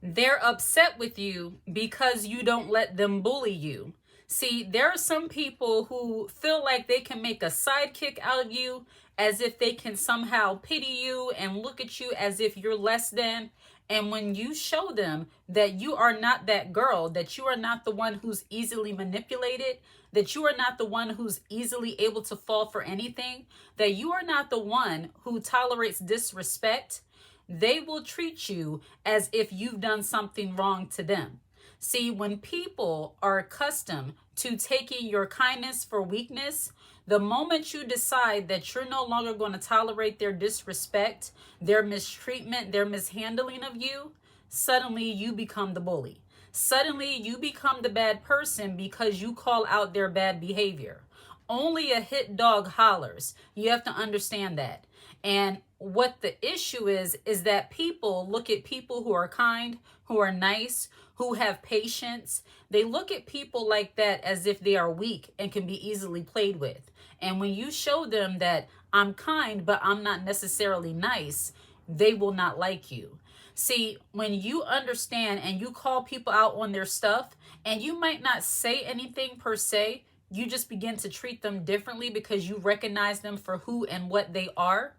They're upset with you because you don't let them bully you. See, there are some people who feel like they can make a sidekick out of you, as if they can somehow pity you and look at you as if you're less than. And when you show them that you are not that girl, that you are not the one who's easily manipulated, that you are not the one who's easily able to fall for anything, that you are not the one who tolerates disrespect, they will treat you as if you've done something wrong to them. See, when people are accustomed to taking your kindness for weakness, the moment you decide that you're no longer going to tolerate their disrespect, their mistreatment, their mishandling of you, suddenly you become the bully. Suddenly you become the bad person because you call out their bad behavior. Only a hit dog hollers. You have to understand that. And what the issue is that people look at people who are kind, who are nice, who have patience. They look at people like that as if they are weak and can be easily played with. And when you show them that I'm kind, but I'm not necessarily nice, they will not like you. See, when you understand and you call people out on their stuff, and you might not say anything per se, you just begin to treat them differently because you recognize them for who and what they are,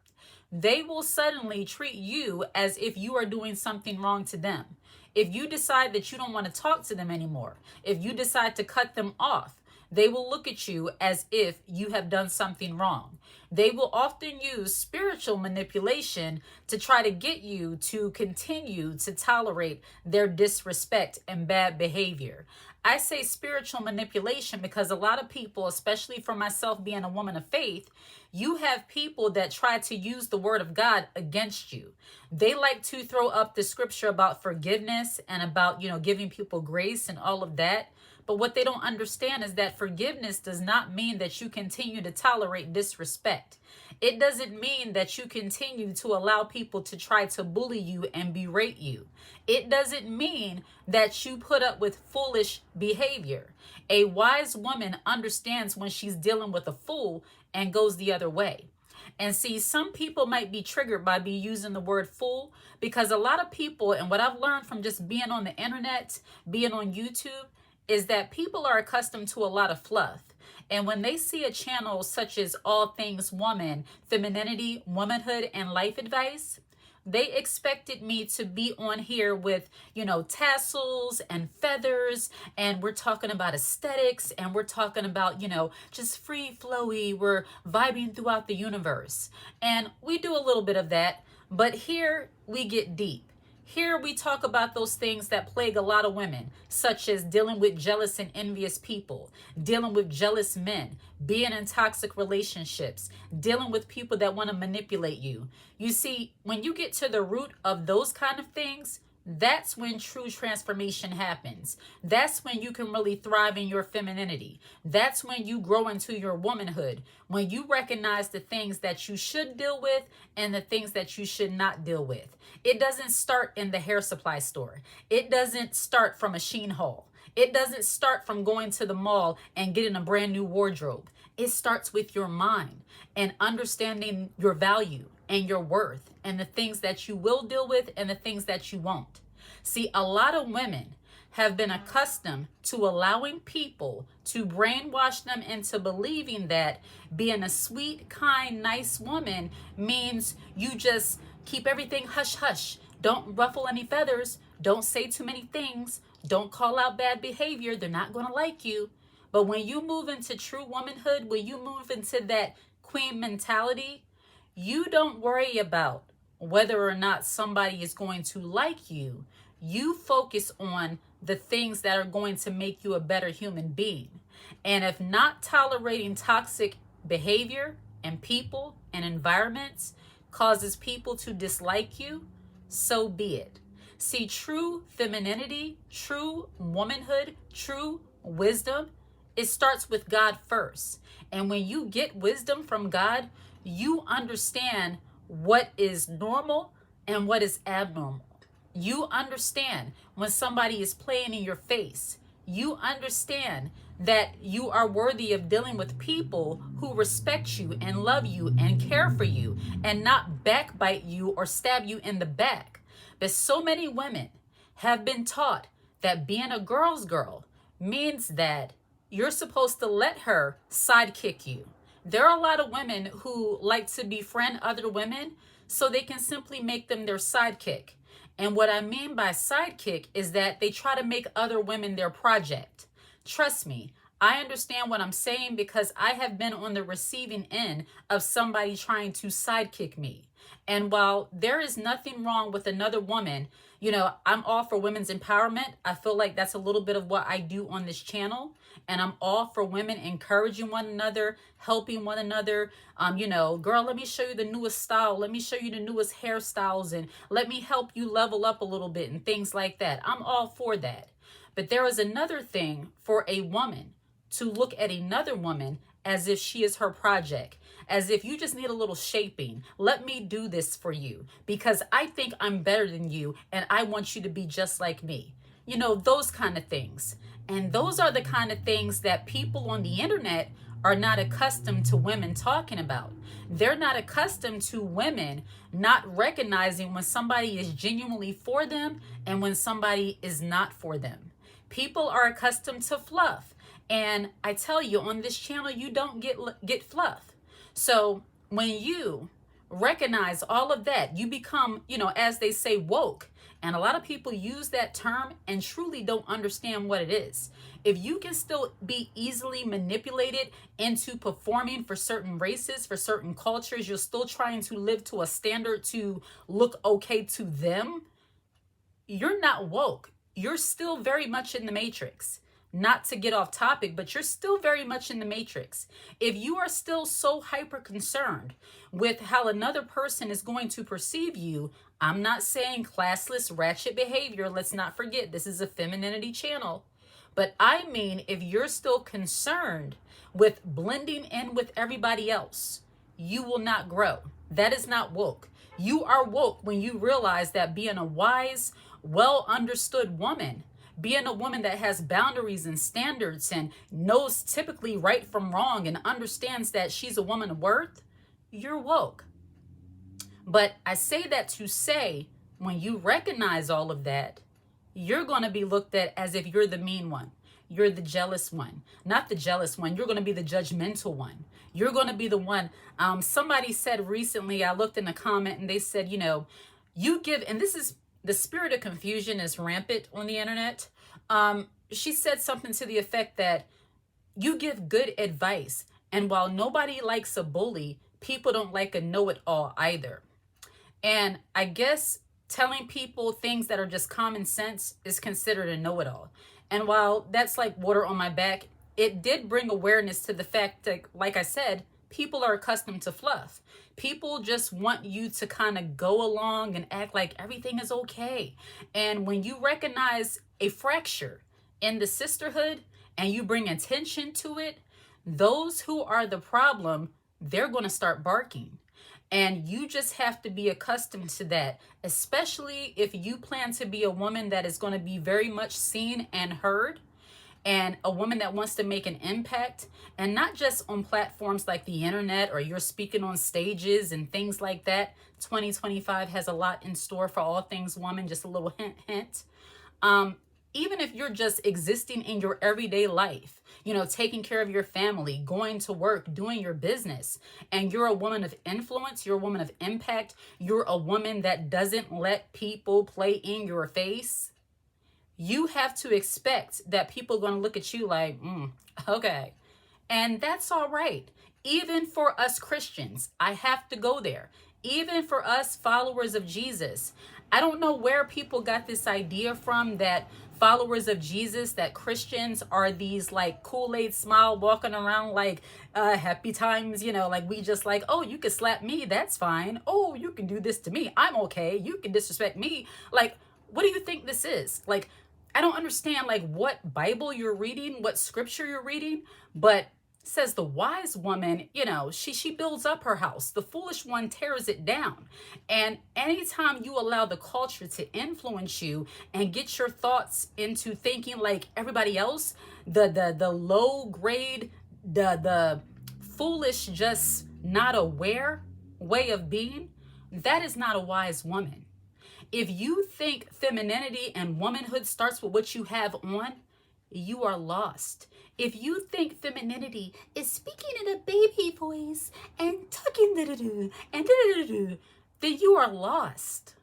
they will suddenly treat you as if you are doing something wrong to them. If you decide that you don't want to talk to them anymore, if you decide to cut them off, they will look at you as if you have done something wrong. They will often use spiritual manipulation to try to get you to continue to tolerate their disrespect and bad behavior. I say spiritual manipulation because a lot of people, especially for myself being a woman of faith, you have people that try to use the word of God against you. They like to throw up the scripture about forgiveness and about, giving people grace and all of that. But what they don't understand is that forgiveness does not mean that you continue to tolerate disrespect. It doesn't mean that you continue to allow people to try to bully you and berate you. It doesn't mean that you put up with foolish behavior. A wise woman understands when she's dealing with a fool and goes the other way. And see, some people might be triggered by me using the word fool because a lot of people, and what I've learned from just being on the internet, being on YouTube, is that people are accustomed to a lot of fluff. And when they see a channel such as All Things Woman, Femininity, Womanhood, and Life Advice, they expected me to be on here with, tassels and feathers, and we're talking about aesthetics, and we're talking about, just free flowy, we're vibing throughout the universe. And we do a little bit of that, but here we get deep. Here we talk about those things that plague a lot of women, such as dealing with jealous and envious people, dealing with jealous men, being in toxic relationships, dealing with people that want to manipulate you. You see, when you get to the root of those kind of things, that's when true transformation happens. That's when you can really thrive in your femininity. That's when you grow into your womanhood, when you recognize the things that you should deal with and the things that you should not deal with. It doesn't start in the hair supply store. It doesn't start from a Sheen haul. It doesn't start from going to the mall and getting a brand new wardrobe. It starts with your mind and understanding your value and your worth and the things that you will deal with and the things that you won't. See, a lot of women have been accustomed to allowing people to brainwash them into believing that being a sweet, kind, nice woman means you just keep everything hush hush. Don't ruffle any feathers. Don't say too many things. Don't call out bad behavior. They're not going to like you. But when you move into true womanhood, when you move into that queen mentality, you don't worry about whether or not somebody is going to like you. You focus on the things that are going to make you a better human being. And if not tolerating toxic behavior and people and environments causes people to dislike you, so be it. See, true femininity, true womanhood, true wisdom, it starts with God first. And when you get wisdom from God, you understand what is normal and what is abnormal. You understand when somebody is playing in your face. You understand that you are worthy of dealing with people who respect you and love you and care for you and not backbite you or stab you in the back. But so many women have been taught that being a girl's girl means that you're supposed to let her sidekick you. There are a lot of women who like to befriend other women so they can simply make them their sidekick. And what I mean by sidekick is that they try to make other women their project. Trust me, I understand what I'm saying because I have been on the receiving end of somebody trying to sidekick me. And while there is nothing wrong with another woman, I'm all for women's empowerment. I feel like that's a little bit of what I do on this channel. And I'm all for women encouraging one another, helping one another. Girl, let me show you the newest style. Let me show you the newest hairstyles and let me help you level up a little bit and things like that. I'm all for that. But there is another thing for a woman to look at another woman as if she is her project, as if you just need a little shaping. Let me do this for you because I think I'm better than you and I want you to be just like me. Those kind of things. And those are the kind of things that people on the internet are not accustomed to women talking about. They're not accustomed to women not recognizing when somebody is genuinely for them and when somebody is not for them. People are accustomed to fluff. And I tell you, on this channel, you don't get fluff. So when you recognize all of that, you become, as they say, woke. And a lot of people use that term and truly don't understand what it is. If you can still be easily manipulated into performing for certain races, for certain cultures, you're still trying to live to a standard to look okay to them, you're not woke. You're still very much in the matrix. Not to get off topic, but you're still very much in the matrix. If you are still so hyper concerned with how another person is going to perceive you, I'm not saying classless, ratchet behavior. Let's not forget, this is a femininity channel. But I mean, if you're still concerned with blending in with everybody else, you will not grow. That is not woke. You are woke when you realize that being a wise, well understood woman, being a woman that has boundaries and standards and knows typically right from wrong and understands that she's a woman of worth, you're woke. But I say that to say, when you recognize all of that, you're going to be looked at as if you're the mean one. You're the jealous one. Not the jealous one. You're going to be the judgmental one. You're going to be the one. Somebody said recently, I looked in the comment and they said, you give, and this is, the spirit of confusion is rampant on the internet. She said something to the effect that you give good advice. And while nobody likes a bully, people don't like a know-it-all either. And I guess telling people things that are just common sense is considered a know-it-all. And while that's like water on my back, it did bring awareness to the fact that, like I said, people are accustomed to fluff. People just want you to kind of go along and act like everything is okay. And when you recognize a fracture in the sisterhood and you bring attention to it, those who are the problem, they're going to start barking. And you just have to be accustomed to that, especially if you plan to be a woman that is going to be very much seen and heard, and a woman that wants to make an impact, and not just on platforms like the internet or you're speaking on stages and things like that. 2025 has a lot in store for all things woman, just a little hint. Even if you're just existing in your everyday life, taking care of your family, going to work, doing your business, and you're a woman of influence, you're a woman of impact, you're a woman that doesn't let people play in your face, you have to expect that people are going to look at you like, okay. And that's all right. Even for us Christians, I have to go there. Even for us followers of Jesus, I don't know where people got this idea from that followers of Jesus, that Christians are these like Kool-Aid smile walking around like happy times, like we just like, oh, you can slap me, that's fine. Oh, you can do this to me, I'm okay. You can disrespect me. Like, what do you think this is? Like, I don't understand like what Bible you're reading, what scripture you're reading, but it says the wise woman, she builds up her house. The foolish one tears it down. And anytime you allow the culture to influence you and get your thoughts into thinking like everybody else, the low grade, the foolish, just not aware way of being, that is not a wise woman. If you think femininity and womanhood starts with what you have on, you are lost. If you think femininity is speaking in a baby voice and talking and then you are lost.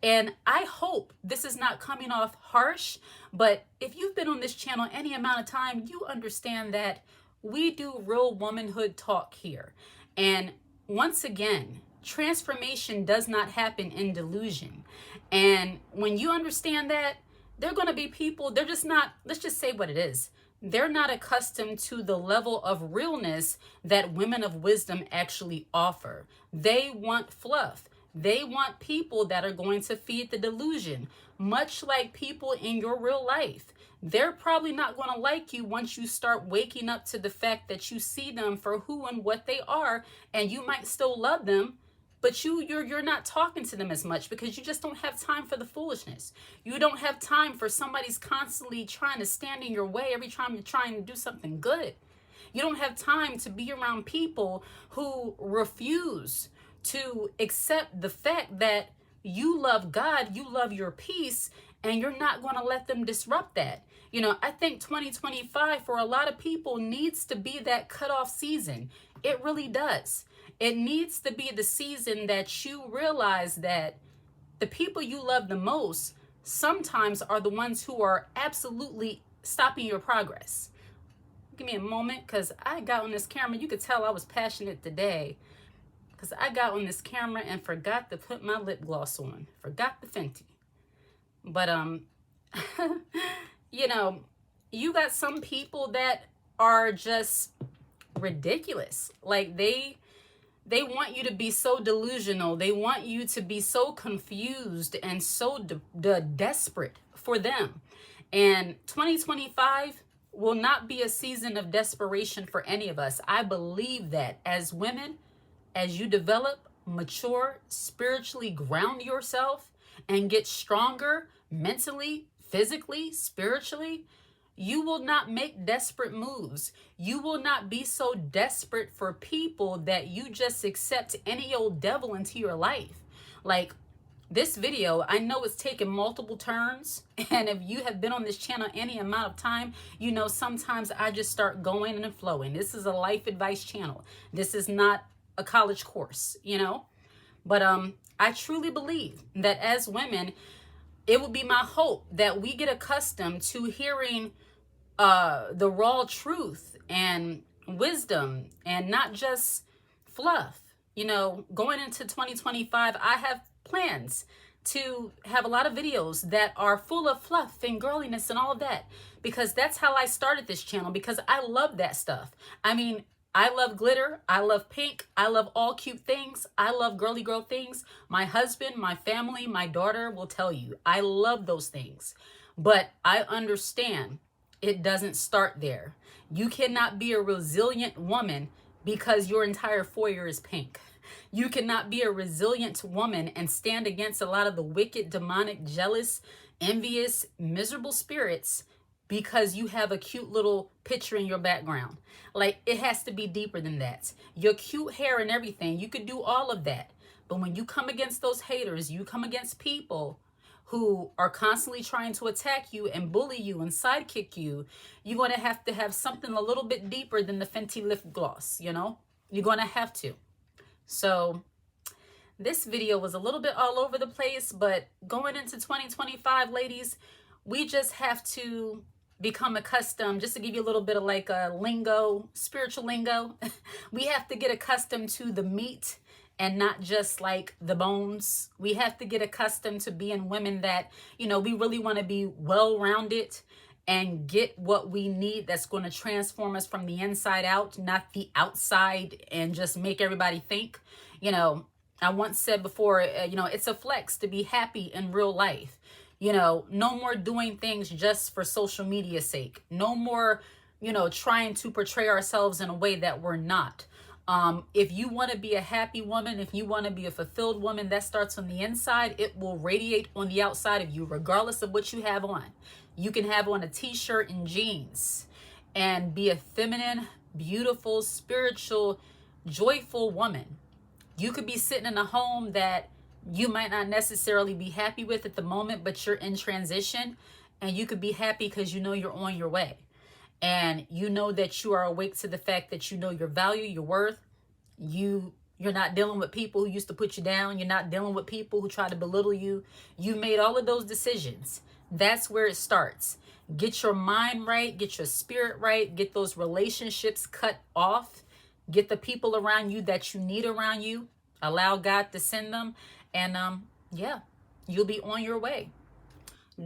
And I hope this is not coming off harsh, but if you've been on this channel any amount of time, you understand that we do real womanhood talk here. And once again, transformation does not happen in delusion. And when you understand that, there are going to be people, they're just not, let's just say what it is. They're not accustomed to the level of realness that women of wisdom actually offer. They want fluff. They want people that are going to feed the delusion, much like people in your real life. They're probably not going to like you once you start waking up to the fact that you see them for who and what they are, and you might still love them, but you're not talking to them as much because you just don't have time for the foolishness. You don't have time for somebody's constantly trying to stand in your way every time you're trying to do something good. You don't have time to be around people who refuse to accept the fact that you love God, you love your peace, and you're not going to let them disrupt that. You know, I think 2025 for a lot of people needs to be that cutoff season. It really does. It needs to be the season that you realize that the people you love the most sometimes are the ones who are absolutely stopping your progress. Give me a moment, because I got on this camera. You could tell I was passionate today, because I got on this camera and forgot to put my lip gloss on. Forgot the Fenty. But, you know, you got some people that are just ridiculous. Like, they want you to be so delusional. They want you to be so confused and so desperate for them. And 2025 will not be a season of desperation for any of us. I believe that as women, as you develop, mature, spiritually ground yourself, and get stronger mentally, physically, spiritually, you will not make desperate moves. You will not be so desperate for people that you just accept any old devil into your life. Like this video, I know it's taken multiple turns. And if you have been on this channel any amount of time, you know sometimes I just start going and flowing. This is a life advice channel. This is not a college course, you know. But I truly believe that as women, it would be my hope that we get accustomed to hearing the raw truth and wisdom and not just fluff. You know, going into 2025, I have plans to have a lot of videos that are full of fluff and girliness and all of that, because that's how I started this channel, because I love that stuff. I mean, I love glitter. I love pink. I love all cute things. I love girly girl things. My husband, my family, my daughter will tell you, I love those things. But I understand it doesn't start there. You cannot be a resilient woman because your entire foyer is pink. You cannot be a resilient woman and stand against a lot of the wicked, demonic, jealous, envious, miserable spirits because you have a cute little picture in your background. Like, it has to be deeper than that. Your cute hair and everything, you could do all of that. But when you come against those haters, you come against people who are constantly trying to attack you and bully you and sidekick you, you're going to have something a little bit deeper than the Fenty lip gloss, you know? You're going to have to. So this video was a little bit all over the place, but going into 2025, ladies, we just have to become accustomed, just to give you a little bit of like a lingo, spiritual lingo. We have to get accustomed to the meat and not just like the bones. We have to get accustomed to being women that, you know, we really want to be well-rounded and get what we need that's going to transform us from the inside out, not the outside and just make everybody think. You know, I once said before, you know, it's a flex to be happy in real life. You know, no more doing things just for social media's sake. No more, you know, trying to portray ourselves in a way that we're not. If you want to be a happy woman, if you want to be a fulfilled woman, that starts on the inside. It will radiate on the outside of you, regardless of what you have on. You can have on a t-shirt and jeans and be a feminine, beautiful, spiritual, joyful woman. You could be sitting in a home that you might not necessarily be happy with at the moment, but you're in transition, and you could be happy because you know you're on your way. And you know that you are awake to the fact that you know your value, your worth. You're not dealing with people who used to put you down. You're not dealing with people who try to belittle you. You made all of those decisions. That's where it starts. Get your mind right, get your spirit right, get those relationships cut off, get the people around you that you need around you. Allow God to send them, and yeah, you'll be on your way.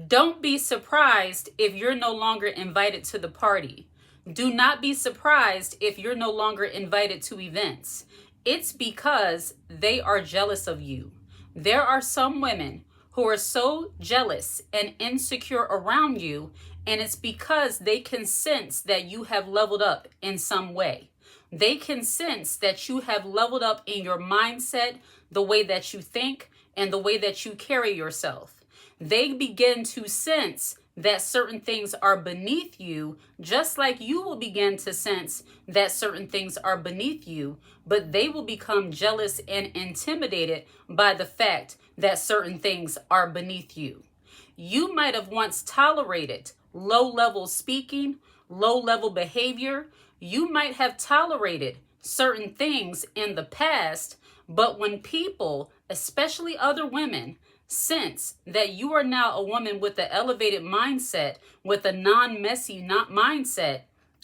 Don't be surprised if you're no longer invited to the party. Do not be surprised if you're no longer invited to events. It's because they are jealous of you. There are some women who are so jealous and insecure around you, and it's because they can sense that you have leveled up in some way. They can sense that you have leveled up in your mindset, the way that you think, and the way that you carry yourself. They begin to sense that certain things are beneath you, just like you will begin to sense that certain things are beneath you, but they will become jealous and intimidated by the fact that certain things are beneath you. You might have once tolerated low-level speaking, low-level behavior. You might have tolerated certain things in the past, but when people, especially other women, sense that you are now a woman with an elevated mindset, with a non-messy mindset,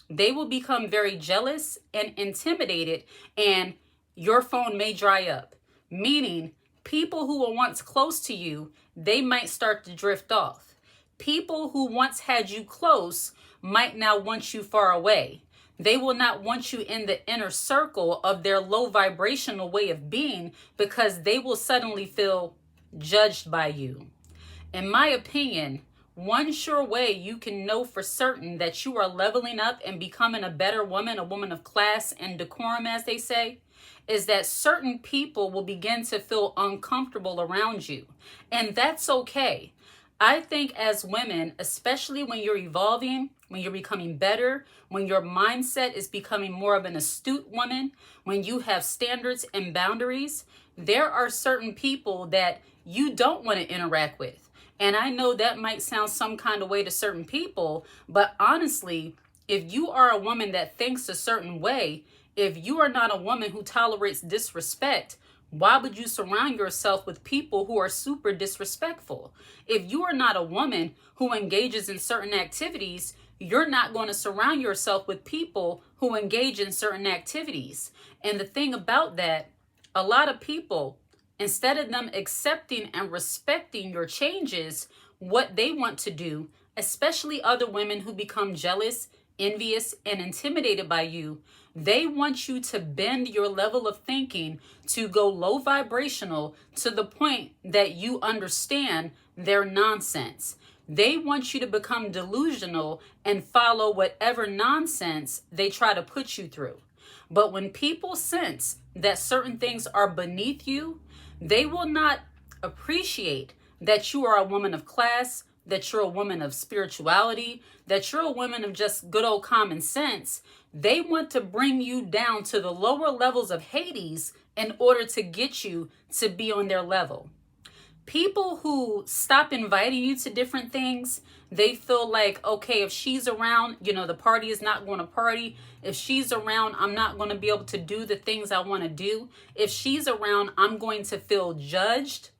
they will become very jealous and intimidated, and your phone may dry up. Meaning, people who were once close to you, they might start to drift off. People who once had you close might now want you far away. They will not want you in the inner circle of their low vibrational way of being, because they will suddenly feel judged by you. In my opinion, one sure way you can know for certain that you are leveling up and becoming a better woman, a woman of class and decorum, as they say, is that certain people will begin to feel uncomfortable around you. And that's okay. I think as women, especially when you're evolving, when you're becoming better, when your mindset is becoming more of an astute woman, when you have standards and boundaries, there are certain people that you don't want to interact with. And I know that might sound some kind of way to certain people, but honestly, if you are a woman that thinks a certain way, if you are not a woman who tolerates disrespect, why would you surround yourself with people who are super disrespectful? If you are not a woman who engages in certain activities, you're not going to surround yourself with people who engage in certain activities. And the thing about that, a lot of people, instead of them accepting and respecting your changes, what they want to do, especially other women who become jealous, envious, and intimidated by you, they want you to bend your level of thinking to go low vibrational to the point that you understand their nonsense. They want you to become delusional and follow whatever nonsense they try to put you through. But when people sense that certain things are beneath you, they will not appreciate that you are a woman of class, that you're a woman of spirituality, that you're a woman of just good old common sense. They want to bring you down to the lower levels of Hades in order to get you to be on their level. People who stop inviting you to different things, they feel like, okay, if she's around, the party is not going to party. If she's around, I'm not going to be able to do the things I want to do. If she's around, I'm going to feel judged.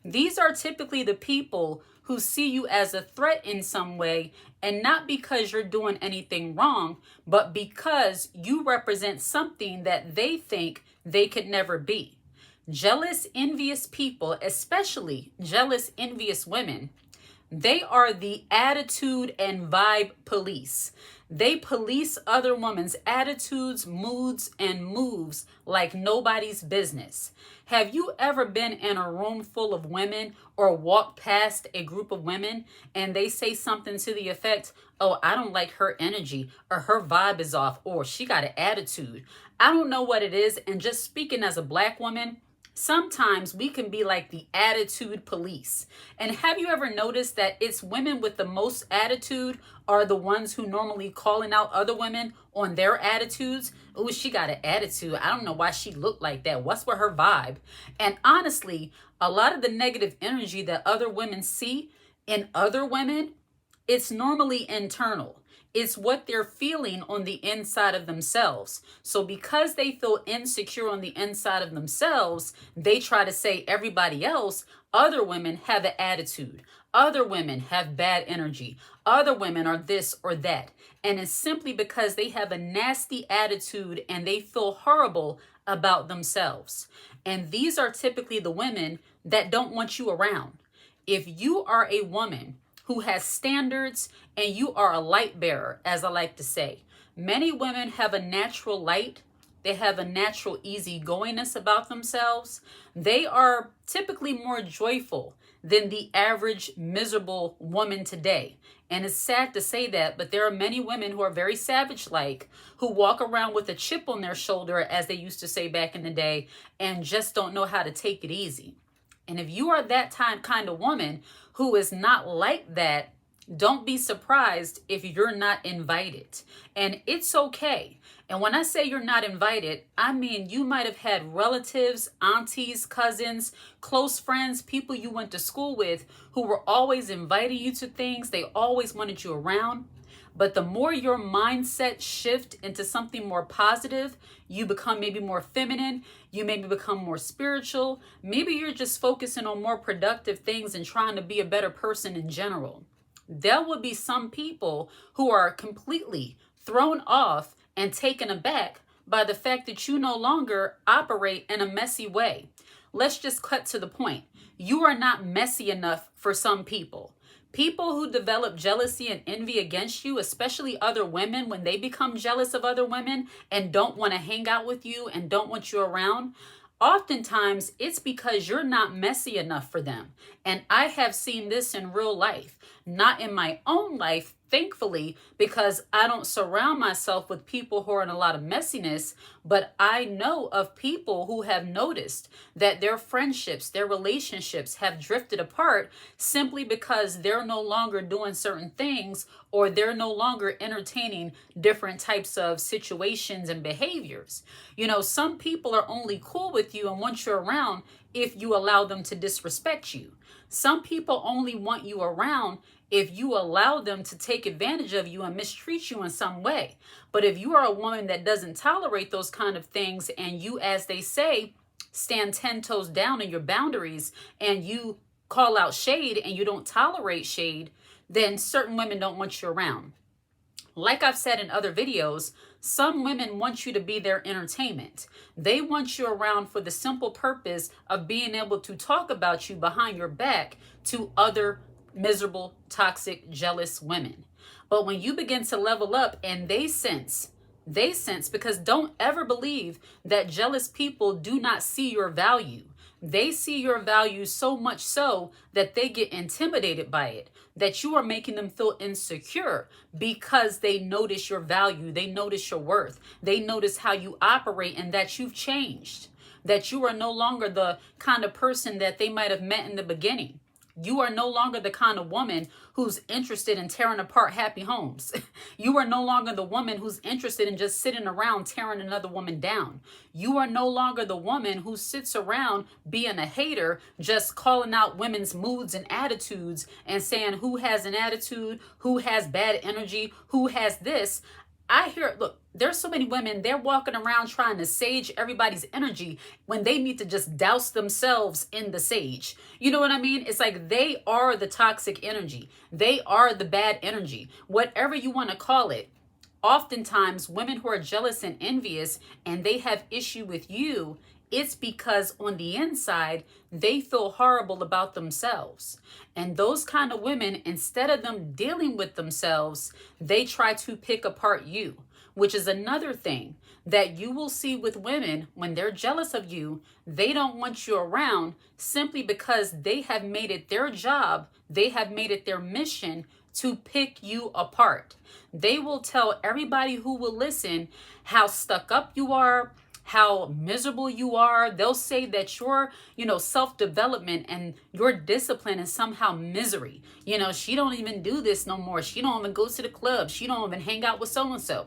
These are typically the people who see you as a threat in some way, and not because you're doing anything wrong, but because you represent something that they think they could never be. Jealous, envious people, especially jealous, envious women, they are the attitude and vibe police. They police other women's attitudes, moods, and moves like nobody's business. Have you ever been in a room full of women or walked past a group of women and they say something to the effect, oh, I don't like her energy, or her vibe is off, or she got an attitude? I don't know what it is. And just speaking as a Black woman, Sometimes we can be like the attitude police. And have you ever noticed that it's women with the most attitude are the ones who normally calling out other women on their attitudes? Oh, she got an attitude. I don't know why she looked like that. What's with her vibe? And honestly, a lot of the negative energy that other women see in other women, it's normally internal. It's what they're feeling on the inside of themselves. So because they feel insecure on the inside of themselves, they try to say everybody else, other women have an attitude. Other women have bad energy. Other women are this or that. And it's simply because they have a nasty attitude and they feel horrible about themselves. And these are typically the women that don't want you around. If you are a woman who has standards and you are a light bearer, as I like to say, many women have a natural light. They have a natural easygoingness about themselves. They are typically more joyful than the average miserable woman today. And it's sad to say that, but there are many women who are very savage-like, who walk around with a chip on their shoulder, as they used to say back in the day, and just don't know how to take it easy. And if you are that kind of woman who is not like that, don't be surprised if you're not invited. And it's okay. And when I say you're not invited, I mean you might have had relatives, aunties, cousins, close friends, people you went to school with who were always inviting you to things. They always wanted you around. But the more your mindset shift into something more positive, you become maybe more feminine, you maybe become more spiritual, maybe you're just focusing on more productive things and trying to be a better person in general. There will be some people who are completely thrown off and taken aback by the fact that you no longer operate in a messy way. Let's just cut to the point. You are not messy enough for some people. People who develop jealousy and envy against you, especially other women, when they become jealous of other women and don't want to hang out with you and don't want you around, oftentimes it's because you're not messy enough for them. And I have seen this in real life, not in my own life, thankfully, because I don't surround myself with people who are in a lot of messiness, but I know of people who have noticed that their friendships, their relationships have drifted apart simply because they're no longer doing certain things or they're no longer entertaining different types of situations and behaviors. You know, some people are only cool with you and want you around if you allow them to disrespect you. Some people only want you around if you allow them to take advantage of you and mistreat you in some way. But if you are a woman that doesn't tolerate those kind of things and you, as they say, stand 10 toes down in your boundaries and you call out shade and you don't tolerate shade, then certain women don't want you around. Like I've said in other videos, some women want you to be their entertainment. They want you around for the simple purpose of being able to talk about you behind your back to other miserable, toxic, jealous women. But when you begin to level up and they sense, because don't ever believe that jealous people do not see your value. They see your value so much so that they get intimidated by it, that you are making them feel insecure because they notice your value, they notice your worth, they notice how you operate and that you've changed, that you are no longer the kind of person that they might have met in the beginning. You are no longer the kind of woman who's interested in tearing apart happy homes. You are no longer the woman who's interested in just sitting around tearing another woman down. You are no longer the woman who sits around being a hater, just calling out women's moods and attitudes and saying who has an attitude, who has bad energy, who has this. I hear, look, there's so many women, they're walking around trying to sage everybody's energy when they need to just douse themselves in the sage. You know what I mean? It's like they are the toxic energy. They are the bad energy, whatever you want to call it. Oftentimes, women who are jealous and envious and they have issue with you, it's because on the inside, they feel horrible about themselves. And those kind of women, instead of them dealing with themselves, they try to pick apart you, which is another thing that you will see with women when they're jealous of you. They don't want you around simply because they have made it their job, they have made it their mission to pick you apart. They will tell everybody who will listen how stuck up you are, how miserable you are. They'll say that your, self-development and your discipline is somehow misery. She don't even do this no more. She don't even go to the club. She don't even hang out with so-and-so.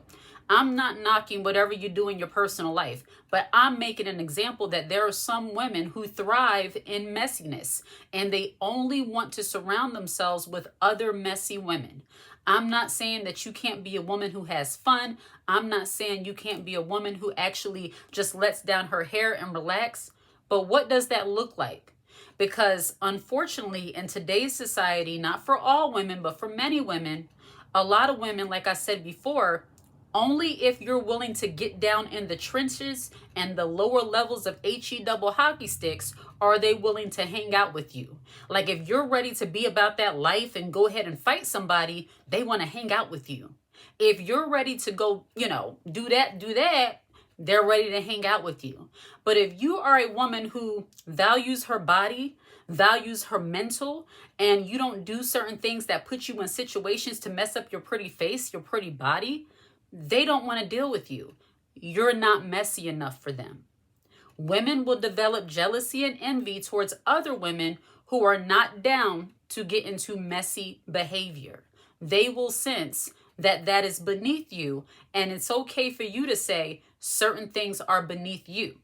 I'm not knocking whatever you do in your personal life, but I'm making an example that there are some women who thrive in messiness and they only want to surround themselves with other messy women. I'm not saying that you can't be a woman who has fun. I'm not saying you can't be a woman who actually just lets down her hair and relax. But what does that look like? Because unfortunately, in today's society, not for all women, but for many women, a lot of women, like I said before, only if you're willing to get down in the trenches and the lower levels of HE double hockey sticks are they willing to hang out with you. Like if you're ready to be about that life and go ahead and fight somebody, they want to hang out with you. If you're ready to go, do that, they're ready to hang out with you. But if you are a woman who values her body, values her mental, and you don't do certain things that put you in situations to mess up your pretty face, your pretty body, they don't want to deal with you. You're not messy enough for them. Women will develop jealousy and envy towards other women who are not down to get into messy behavior. They will sense that that is beneath you, and it's okay for you to say certain things are beneath you.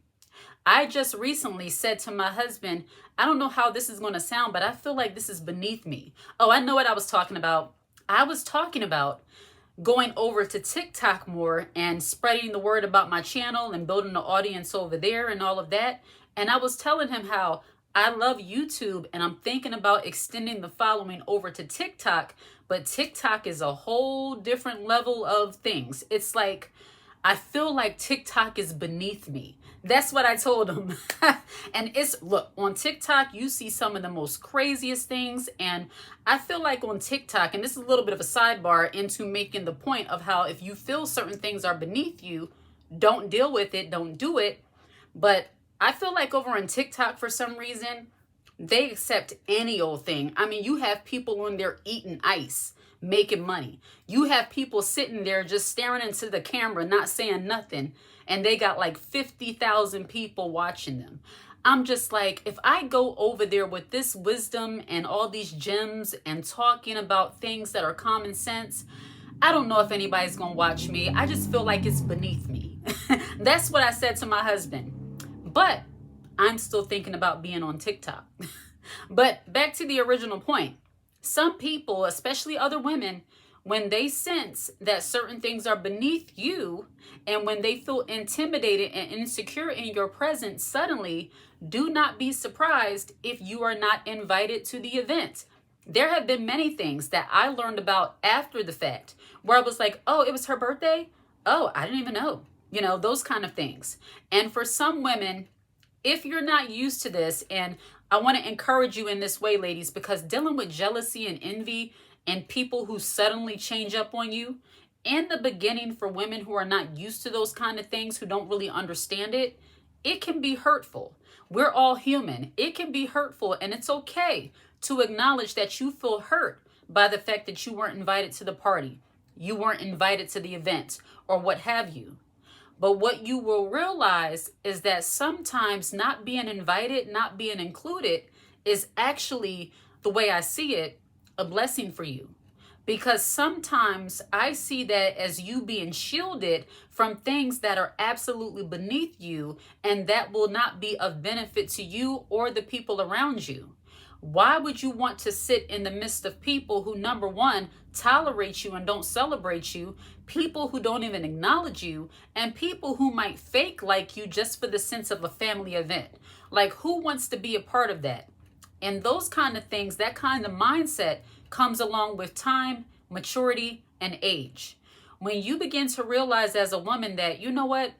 I just recently said to my husband, I don't know how this is going to sound, but I feel like this is beneath me. Oh, I know what I was talking about. I was talking about going over to TikTok more and spreading the word about my channel and building the audience over there and all of that. And I was telling him how I love YouTube and I'm thinking about extending the following over to TikTok, but TikTok is a whole different level of things. It's like, I feel like TikTok is beneath me. That's what I told him. And look, on TikTok, you see some of the most craziest things. And I feel like on TikTok, and this is a little bit of a sidebar into making the point of how if you feel certain things are beneath you, don't deal with it, don't do it. But I feel like over on TikTok, for some reason, they accept any old thing. I mean, you have people on there eating ice, making money. You have people sitting there just staring into the camera, not saying nothing. And they got like 50,000 people watching them. I'm just like, if I go over there with this wisdom and all these gems and talking about things that are common sense, I don't know if anybody's going to watch me. I just feel like it's beneath me. That's what I said to my husband. But I'm still thinking about being on TikTok. But back to the original point. Some people, especially other women, when they sense that certain things are beneath you and when they feel intimidated and insecure in your presence, suddenly do not be surprised if you are not invited to the event. There have been many things that I learned about after the fact where I was like, oh, it was her birthday? Oh, I didn't even know. Those kind of things. And for some women, if you're not used to this, and I want to encourage you in this way, ladies, because dealing with jealousy and envy and people who suddenly change up on you, in the beginning for women who are not used to those kind of things, who don't really understand it, it can be hurtful. We're all human. It can be hurtful, and it's okay to acknowledge that you feel hurt by the fact that you weren't invited to the party, you weren't invited to the event, or what have you. But what you will realize is that sometimes not being invited, not being included is actually, the way I see it, a blessing for you. Because sometimes I see that as you being shielded from things that are absolutely beneath you and that will not be of benefit to you or the people around you. Why would you want to sit in the midst of people who, number one, tolerate you and don't celebrate you, people who don't even acknowledge you, and people who might fake like you just for the sense of a family event? Like, who wants to be a part of that? And those kind of things, that kind of mindset comes along with time, maturity, and age. When you begin to realize as a woman that, you know what,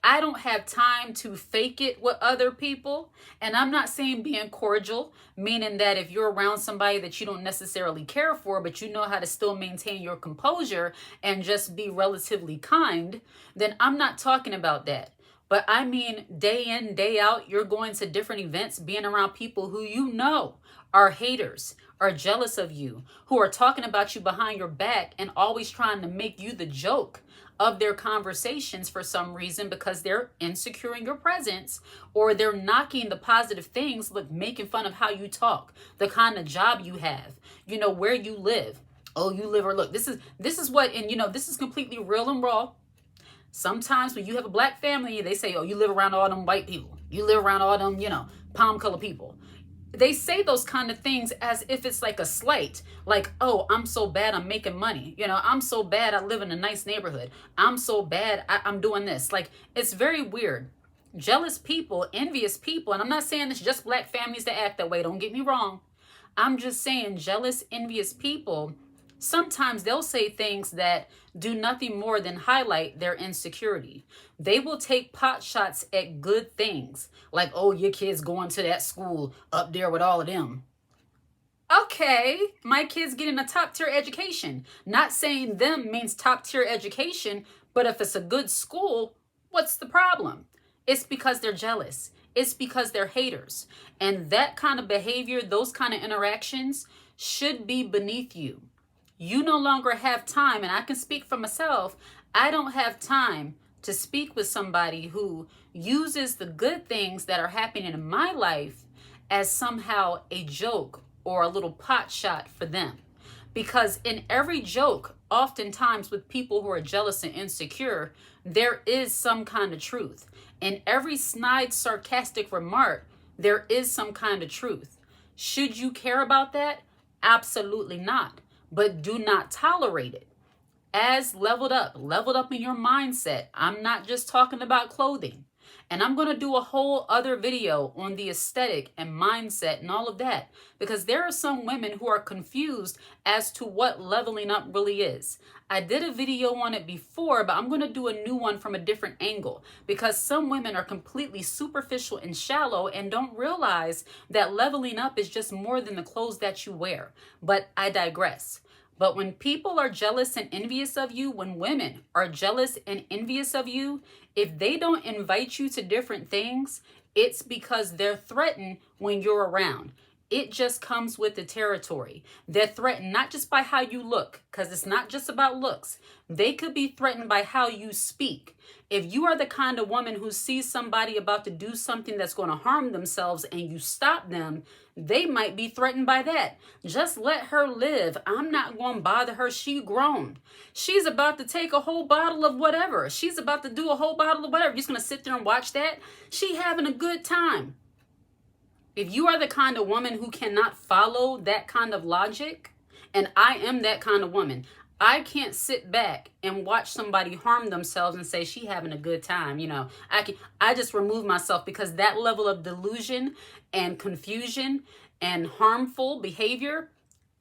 I don't have time to fake it with other people. And I'm not saying being cordial, meaning that if you're around somebody that you don't necessarily care for, but you know how to still maintain your composure and just be relatively kind, then I'm not talking about that. But I mean, day in, day out, you're going to different events, being around people who you know are haters, are jealous of you, who are talking about you behind your back and always trying to make you the joke of their conversations for some reason because they're insecure in your presence, or they're knocking the positive things, like making fun of how you talk, the kind of job you have, you know, where you live. Oh, you live, or look, this is what, and you know, this is completely real and raw. Sometimes when you have a black family, they say, oh, you live around all them white people. You live around all them, you know, palm color people. They say those kind of things as if it's like a slight, like, oh, I'm so bad I'm making money. You know, I'm so bad I live in a nice neighborhood. I'm so bad I'm doing this. Like, it's very weird. Jealous people, envious people, and I'm not saying it's just black families that act that way. Don't get me wrong. I'm just saying jealous, envious people, sometimes they'll say things that do nothing more than highlight their insecurity. They will take pot shots at good things, like, oh, your kid's going to that school up there with all of them. Okay, my kid's getting a top tier education. Not saying them means top tier education, but if it's a good school, what's the problem? It's because they're jealous. It's because they're haters. And that kind of behavior, those kind of interactions should be beneath you. You no longer have time, and I can speak for myself, I don't have time to speak with somebody who uses the good things that are happening in my life as somehow a joke or a little pot shot for them. Because in every joke, oftentimes with people who are jealous and insecure, there is some kind of truth. In every snide, sarcastic remark, there is some kind of truth. Should you care about that? Absolutely not. But do not tolerate it. As leveled up in your mindset. I'm not just talking about clothing. And I'm going to do a whole other video on the aesthetic and mindset and all of that, because there are some women who are confused as to what leveling up really is. I did a video on it before, but I'm going to do a new one from a different angle, because some women are completely superficial and shallow and don't realize that leveling up is just more than the clothes that you wear. But I digress. But when people are jealous and envious of you, when women are jealous and envious of you, if they don't invite you to different things, it's because they're threatened when you're around. It just comes with the territory. They're threatened not just by how you look, because it's not just about looks. They could be threatened by how you speak. If you are the kind of woman who sees somebody about to do something that's going to harm themselves and you stop them, they might be threatened by that. Just let her live. I'm not going to bother her. She grown. She's about to take a whole bottle of whatever. She's about to do a whole bottle of whatever. You're just going to sit there and watch that? She having a good time. If you are the kind of woman who cannot follow that kind of logic, and I am that kind of woman, I can't sit back and watch somebody harm themselves and say she having a good time. You know, I just remove myself, because that level of delusion and confusion and harmful behavior,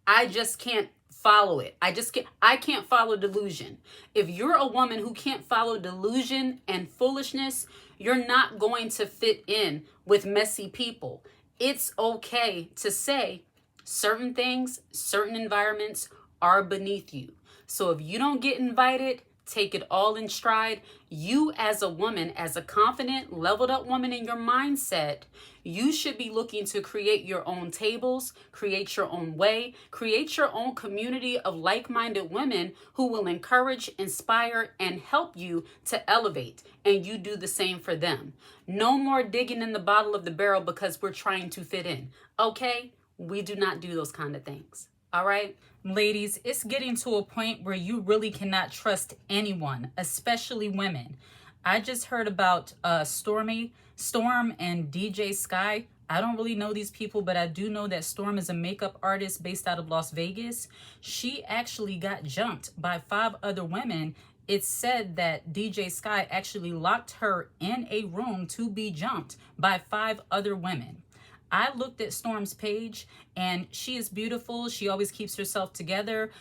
I just can't follow it. I can't follow delusion. If you're a woman who can't follow delusion and foolishness, you're not going to fit in with messy people. It's okay to say certain things, certain environments are beneath you. So if you don't get invited, take it all in stride. You as a woman, as a confident, leveled up woman in your mindset, you should be looking to create your own tables, create your own way, create your own community of like-minded women who will encourage, inspire, and help you to elevate. And you do the same for them. No more digging in the bottom of the barrel because we're trying to fit in. Okay? We do not do those kind of things. All right? Ladies, it's getting to a point where you really cannot trust anyone, especially women. I just heard about Storm and DJ Sky. I don't really know these people, but I do know that Storm is a makeup artist based out of Las Vegas. She actually got jumped by 5 other women. It's said that DJ Sky actually locked her in a room to be jumped by 5 other women. I looked at Storm's page and she is beautiful. She always keeps herself together.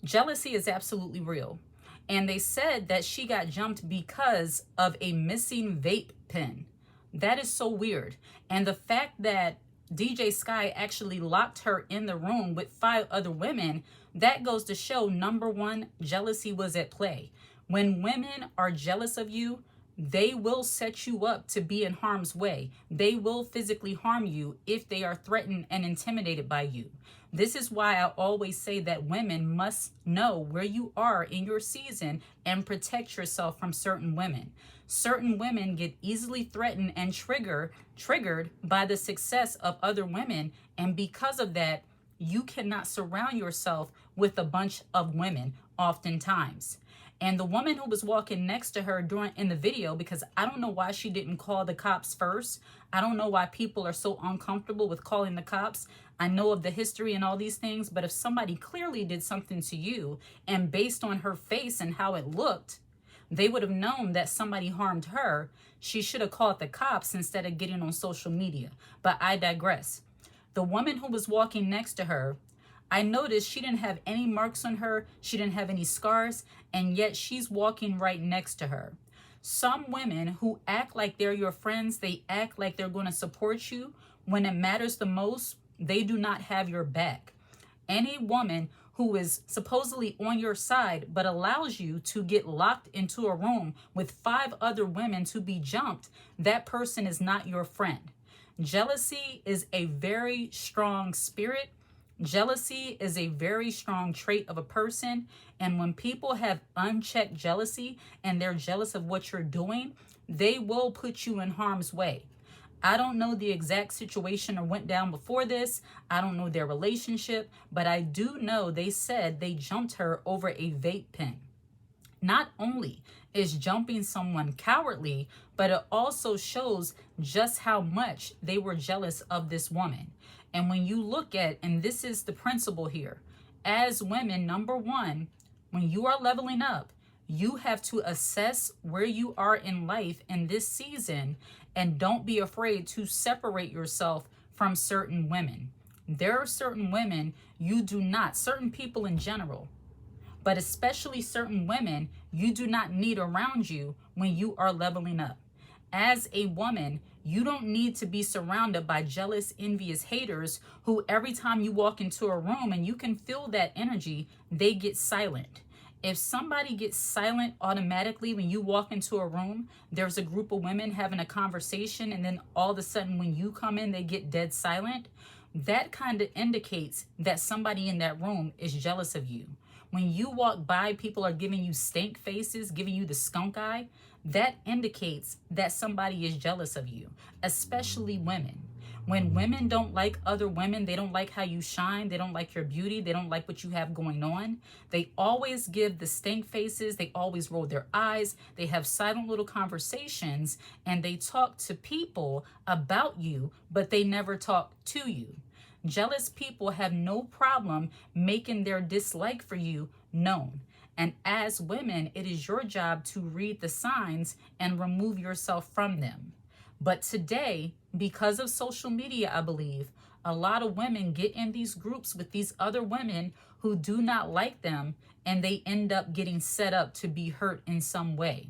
Jealousy is absolutely real. And they said that she got jumped because of a missing vape pen. That is so weird. And the fact that DJ Sky actually locked her in the room with 5 other women, that goes to show, number one, jealousy was at play. When women are jealous of you, they will set you up to be in harm's way. They will physically harm you if they are threatened and intimidated by you. This is why I always say that women must know where you are in your season and protect yourself from certain women. Certain women get easily threatened and triggered by the success of other women, and because of that, you cannot surround yourself with a bunch of women oftentimes. And the woman who was walking next to her in the video, because I don't know why she didn't call the cops first. I don't know why people are so uncomfortable with calling the cops. I know of the history and all these things, but if somebody clearly did something to you, and based on her face and how it looked, they would have known that somebody harmed her, she should have called the cops instead of getting on social media. But I digress. The woman who was walking next to her, I noticed she didn't have any marks on her. She didn't have any scars, and yet she's walking right next to her. Some women who act like they're your friends, they act like they're going to support you. When it matters the most, they do not have your back. Any woman who is supposedly on your side but allows you to get locked into a room with 5 other women to be jumped, that person is not your friend. Jealousy is a very strong spirit. Jealousy is a very strong trait of a person. And when people have unchecked jealousy and they're jealous of what you're doing, they will put you in harm's way. I don't know the exact situation or went down before this. I don't know their relationship, but I do know they said they jumped her over a vape pen. Not only is jumping someone cowardly, but it also shows just how much they were jealous of this woman. And when you look at, and this is the principle here, as women, number one, when you are leveling up, you have to assess where you are in life in this season, and don't be afraid to separate yourself from certain women. There are certain women you do not, certain people in general, but especially certain women you do not need around you when you are leveling up. As a woman, you don't need to be surrounded by jealous, envious haters who every time you walk into a room and you can feel that energy, they get silent. If somebody gets silent automatically when you walk into a room, there's a group of women having a conversation, and then all of a sudden when you come in, they get dead silent. That kind of indicates that somebody in that room is jealous of you. When you walk by, people are giving you stink faces, giving you the skunk eye. That indicates that somebody is jealous of you, especially women. When women don't like other women, they don't like how you shine, they don't like your beauty, they don't like what you have going on, they always give the stink faces, they always roll their eyes, they have silent little conversations, and they talk to people about you, but they never talk to you. Jealous people have no problem making their dislike for you known. And as women, it is your job to read the signs and remove yourself from them. But today, because of social media, I believe, a lot of women get in these groups with these other women who do not like them, and they end up getting set up to be hurt in some way.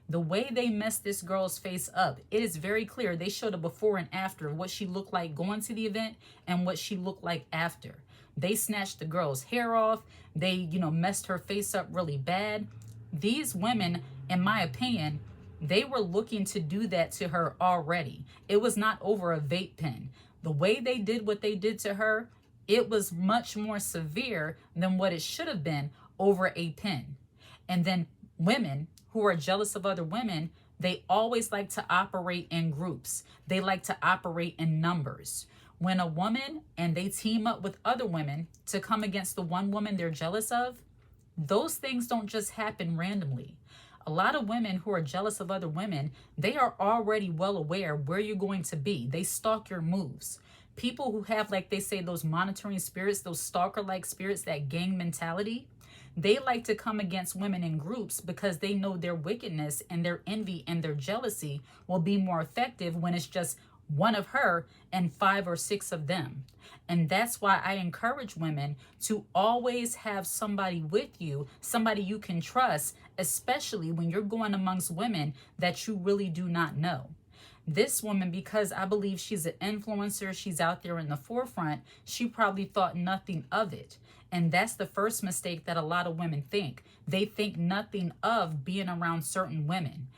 The way they messed this girl's face up, it is very clear. They showed a before and after, what she looked like going to the event and what she looked like after. They snatched the girl's hair off. They, messed her face up really bad. These women, in my opinion, they were looking to do that to her already. It was not over a vape pen. The way they did what they did to her, it was much more severe than what it should have been over a pen. And then women who are jealous of other women, they always like to operate in groups. They like to operate in numbers. When a woman and they team up with other women to come against the one woman they're jealous of, those things don't just happen randomly. A lot of women who are jealous of other women, they are already well aware where you're going to be. They stalk your moves. People who have, like they say, those monitoring spirits, those stalker-like spirits, that gang mentality, they like to come against women in groups because they know their wickedness and their envy and their jealousy will be more effective when it's just one of her and 5 or 6 of them. And that's why I encourage women to always have somebody with you, somebody you can trust, especially when you're going amongst women that you really do not know. This woman, because I believe she's an influencer, she's out there in the forefront, she probably thought nothing of it. And that's the first mistake that a lot of women think. They think nothing of being around certain women.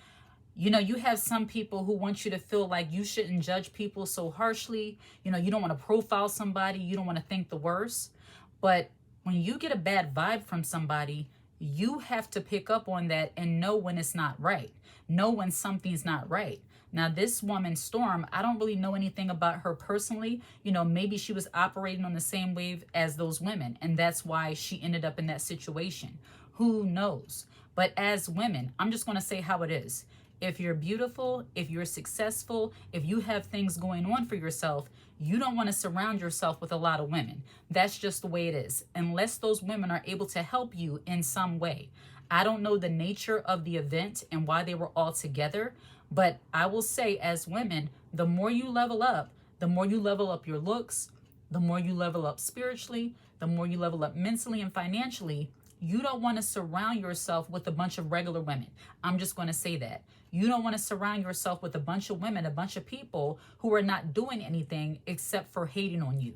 You know, you have some people who want you to feel like you shouldn't judge people so harshly. You know, you don't want to profile somebody. You don't want to think the worst. But when you get a bad vibe from somebody, you have to pick up on that and know when it's not right. Know when something's not right. Now, this woman, Storm, I don't really know anything about her personally. You know, maybe she was operating on the same wave as those women, and that's why she ended up in that situation. Who knows? But as women, I'm just going to say how it is. If you're beautiful, if you're successful, if you have things going on for yourself, you don't want to surround yourself with a lot of women. That's just the way it is, unless those women are able to help you in some way. I don't know the nature of the event and why they were all together, but I will say as women, the more you level up, the more you level up your looks, the more you level up spiritually, the more you level up mentally and financially, you don't want to surround yourself with a bunch of regular women. I'm just going to say that. You don't want to surround yourself with a bunch of women, a bunch of people who are not doing anything except for hating on you.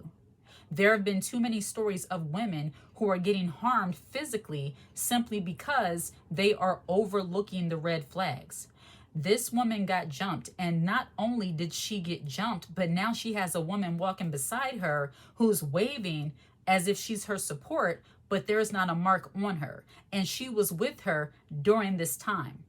There have been too many stories of women who are getting harmed physically simply because they are overlooking the red flags. This woman got jumped, and not only did she get jumped, but now she has a woman walking beside her who's waving as if she's her support, but there's not a mark on her. And she was with her during this time.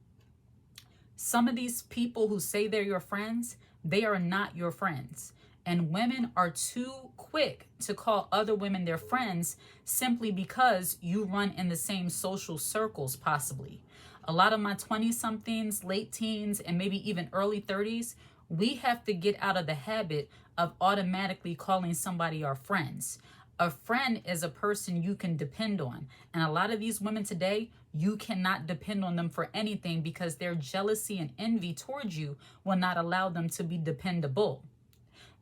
Some of these people who say they're your friends, they are not your friends. And women are too quick to call other women their friends simply because you run in the same social circles, possibly. A lot of my 20-somethings, late teens, and maybe even early 30s, we have to get out of the habit of automatically calling somebody our friends. A friend is a person you can depend on. And a lot of these women today, you cannot depend on them for anything because their jealousy and envy towards you will not allow them to be dependable.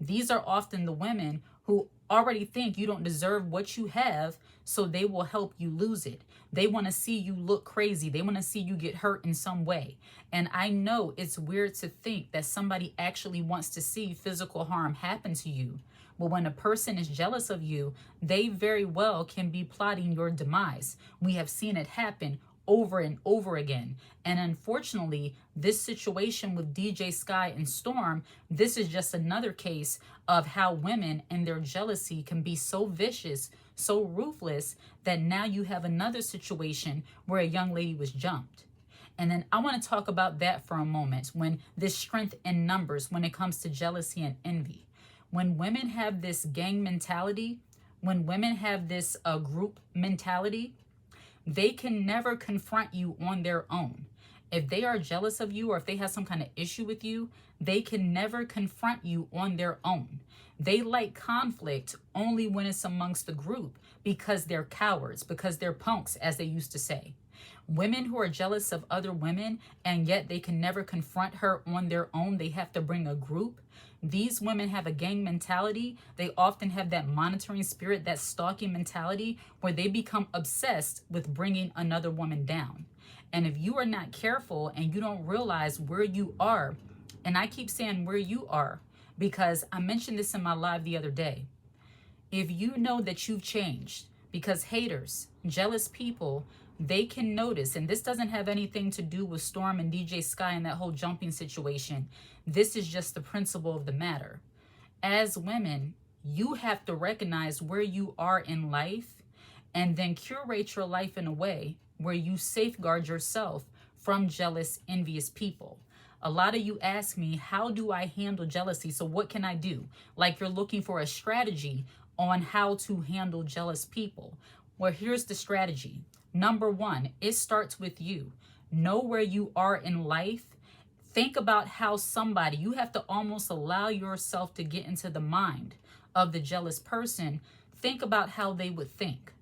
These are often the women who already think you don't deserve what you have, so they will help you lose it. They want to see you look crazy. They want to see you get hurt in some way. And I know it's weird to think that somebody actually wants to see physical harm happen to you. But when a person is jealous of you, they very well can be plotting your demise. We have seen it happen over and over again. And unfortunately, this situation with DJ Sky and Storm, this is just another case of how women and their jealousy can be so vicious, so ruthless, that now you have another situation where a young lady was jumped. And then I want to talk about that for a moment, when this strength in numbers, when it comes to jealousy and envy. When women have this gang mentality, when women have this group mentality, they can never confront you on their own. If they are jealous of you or if they have some kind of issue with you, they can never confront you on their own. They like conflict only when it's amongst the group because they're cowards, because they're punks, as they used to say. Women who are jealous of other women and yet they can never confront her on their own, they have to bring a group. These women have a gang mentality. They often have that monitoring spirit, that stalking mentality, where they become obsessed with bringing another woman down. And if you are not careful and you don't realize where you are, and I keep saying where you are because I mentioned this in my live the other day. If you know that you've changed, because haters, jealous people, they can notice, and this doesn't have anything to do with Storm and DJ Sky and that whole jumping situation. This is just the principle of the matter. As women, you have to recognize where you are in life and then curate your life in a way where you safeguard yourself from jealous, envious people. A lot of you ask me, how do I handle jealousy? So what can I do? Like you're looking for a strategy on how to handle jealous people. Well, here's the strategy. Number one, it starts with you. Know where you are in life. Think about how somebody, you have to almost allow yourself to get into the mind of the jealous person. Think about how they would think.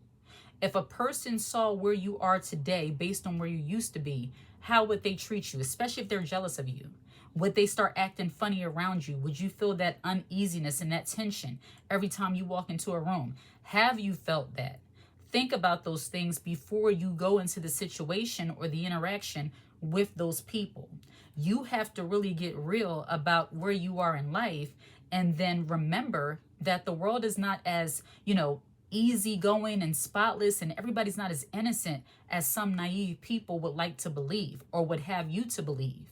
If a person saw where you are today based on where you used to be, how would they treat you, especially if they're jealous of you? Would they start acting funny around you? Would you feel that uneasiness and that tension every time you walk into a room? Have you felt that? Think about those things before you go into the situation or the interaction with those people. You have to really get real about where you are in life, and then remember that the world is not as, easygoing and spotless, and everybody's not as innocent as some naive people would like to believe or would have you to believe.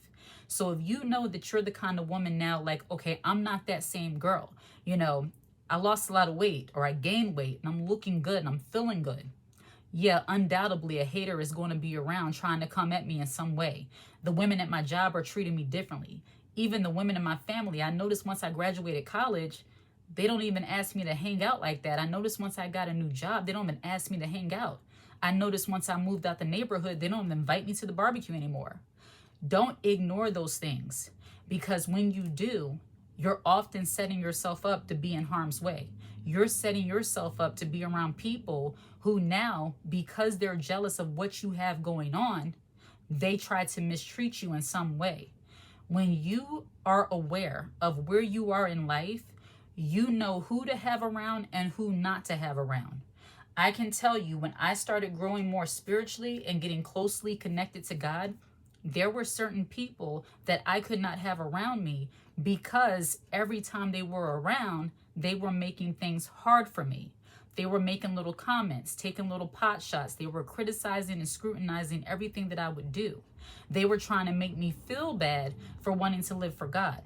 So if you know that you're the kind of woman now, like, okay, I'm not that same girl, you know, I lost a lot of weight or I gained weight and I'm looking good and I'm feeling good. Yeah, undoubtedly a hater is going to be around trying to come at me in some way. The women at my job are treating me differently. Even the women in my family, I noticed once I graduated college, they don't even ask me to hang out like that. I noticed once I got a new job, they don't even ask me to hang out. I noticed once I moved out the neighborhood, they don't even invite me to the barbecue anymore. Don't ignore those things, because when you do, you're often setting yourself up to be in harm's way. You're setting yourself up to be around people who now, because they're jealous of what you have going on, they try to mistreat you in some way. When you are aware of where you are in life, you know who to have around and who not to have around. I can tell you, when I started growing more spiritually and getting closely connected to God, there were certain people that I could not have around me, because every time they were around, they were making things hard for me. They were making little comments, taking little pot shots. They were criticizing and scrutinizing everything that I would do. They were trying to make me feel bad for wanting to live for God.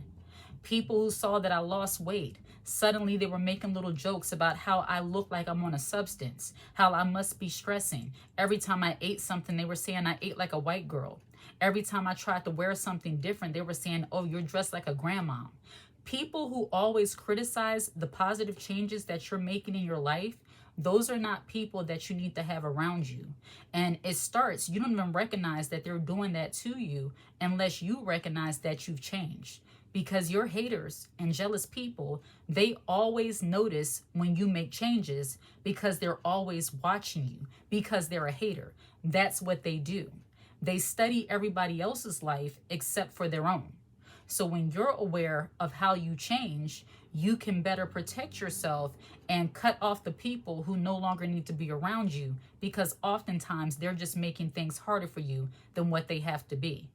People who saw that I lost weight, suddenly they were making little jokes about how I look like I'm on a substance, how I must be stressing. Every time I ate something, they were saying I ate like a white girl. Every time I tried to wear something different, they were saying, oh, you're dressed like a grandma. People who always criticize the positive changes that you're making in your life, those are not people that you need to have around you. And it starts, you don't even recognize that they're doing that to you unless you recognize that you've changed. Because your haters and jealous people, they always notice when you make changes, because they're always watching you, because they're a hater. That's what they do. They study everybody else's life except for their own. So when you're aware of how you change, you can better protect yourself and cut off the people who no longer need to be around you, because oftentimes they're just making things harder for you than what they have to be.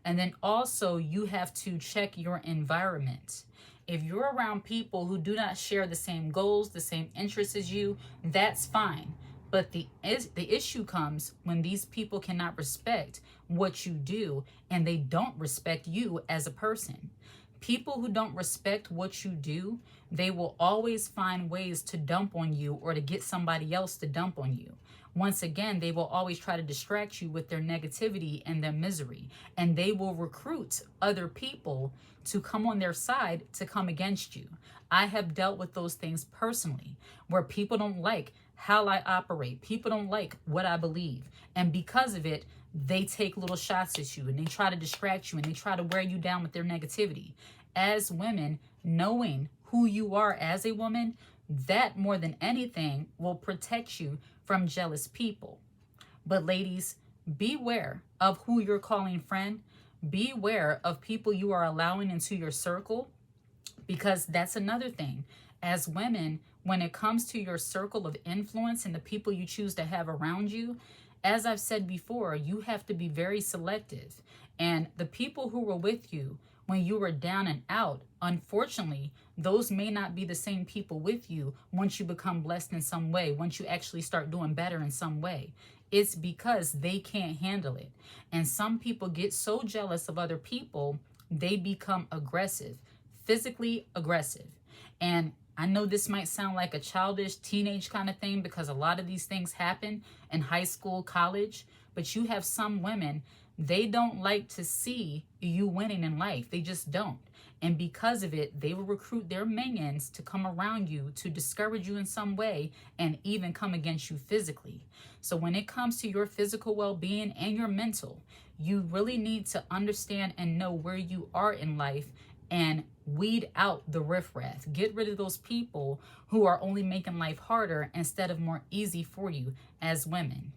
And then also you have to check your environment. If you're around people who do not share the same goals, the same interests as you, that's fine. But the issue comes when these people cannot respect what you do and they don't respect you as a person. People who don't respect what you do, they will always find ways to dump on you or to get somebody else to dump on you. Once again, they will always try to distract you with their negativity and their misery. And they will recruit other people to come on their side to come against you. I have dealt with those things personally, where people don't like how I operate. People don't like what I believe. And because of it, they take little shots at you and they try to distract you and they try to wear you down with their negativity. As women, knowing who you are as a woman, that more than anything will protect you from jealous people. But ladies, beware of who you're calling friend. Beware of people you are allowing into your circle, because that's another thing. As women, when it comes to your circle of influence and the people you choose to have around you, as I've said before, you have to be very selective. And the people who were with you when you were down and out, unfortunately, those may not be the same people with you once you become blessed in some way, once you actually start doing better in some way. It's because they can't handle it. And some people get so jealous of other people, they become aggressive, physically aggressive. And I know this might sound like a childish teenage kind of thing, because a lot of these things happen in high school, college, but you have some women, they don't like to see you winning in life. They just don't. And because of it, they will recruit their minions to come around you to discourage you in some way and even come against you physically. So when it comes to your physical well-being and your mental, you really need to understand and know where you are in life and weed out the riffraff. Get rid of those people who are only making life harder instead of more easy for you as women.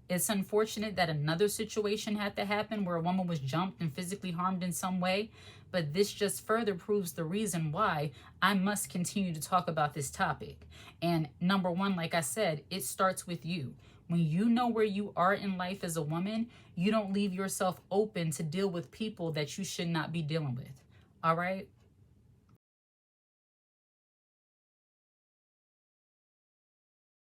It's unfortunate that another situation had to happen where a woman was jumped and physically harmed in some way, but this just further proves the reason why I must continue to talk about this topic. And number one, like I said, it starts with you. When you know where you are in life as a woman, you don't leave yourself open to deal with people that you should not be dealing with. All right?